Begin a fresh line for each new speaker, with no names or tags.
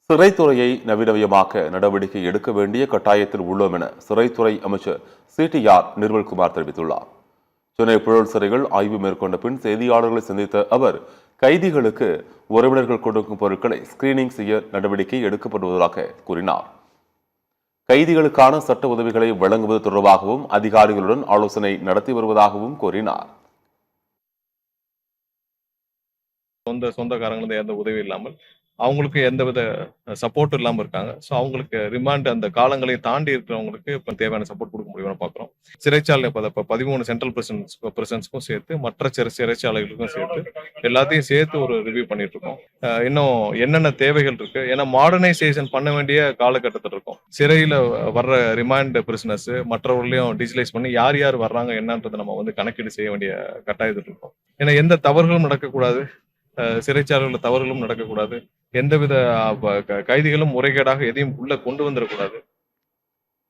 சிறைத்துறையை நவீனமயமாக்க நடவடிக்கை எடுக்க வேண்டிய கட்டாயத்தில் உள்ளோம் என சிறைத்துறை அமைச்சர் சிடிஆர் நிர்மல்குமார் தெரிவித்துள்ளார். சென்னை புழல் சிறைகள் ஆய்வு மேற்கொண்ட பின் செய்தியாளர்களை சந்தித்த அவர், கைதிகளுக்கு உறவினர்கள் கொடுக்கும் பொருட்களை ஸ்கிரீனிங் செய்ய நடவடிக்கை எடுக்கப்படுவதாக கூறினார். கைதிகளுக்கான சட்ட உதவிகளை வழங்குவது தொடர்பாகவும் அதிகாரிகளுடன் ஆலோசனை நடத்தி வருவதாகவும் கூறினார்.
சொந்தக்காரங்களுக்கு எந்த உதவி இல்லாமல் அவங்களுக்கு எந்தவித சப்போர்ட் இல்லாமல் இருக்காங்க. ஸோ அவங்களுக்கு ரிமாண்ட் அந்த காலங்களை தாண்டி இருக்கிறவங்களுக்கு இப்போ தேவையான சப்போர்ட் கொடுக்க முடியும்னு பார்க்குறோம். சிறைச்சாலை இப்போ 13 சென்ட்ரல் பிரசன்ஸ்க்கும் சேர்த்து மற்ற சிறைச்சாலைகளுக்கும் சேர்த்து எல்லாத்தையும் சேர்த்து ஒரு ரிவ்யூ பண்ணிட்டு இருக்கோம். இன்னும் என்னென்ன தேவைகள் இருக்கு, ஏன்னா மாடர்னைசேஷன் பண்ண வேண்டிய காலகட்டத்தில் இருக்கும். சிறையில் வர்ற ரிமாண்ட் பிரிசனர்ஸ் மற்றவர்களையும் டிஜிட்டலைஸ் பண்ணி யார் யார் வர்றாங்க என்னன்றதை நம்ம கணக்கீடு செய்ய வேண்டிய கட்டாயத்தில் இருக்கும். ஏன்னா எந்த தவறுகளும் நடக்கக்கூடாது, சிறைச்சாலைகளில் தவறுகளும் நடக்கக்கூடாது, எந்தவித கைதிகளும் முறைகேடாக எதையும் உள்ள கொண்டு வந்துடக்கூடாது.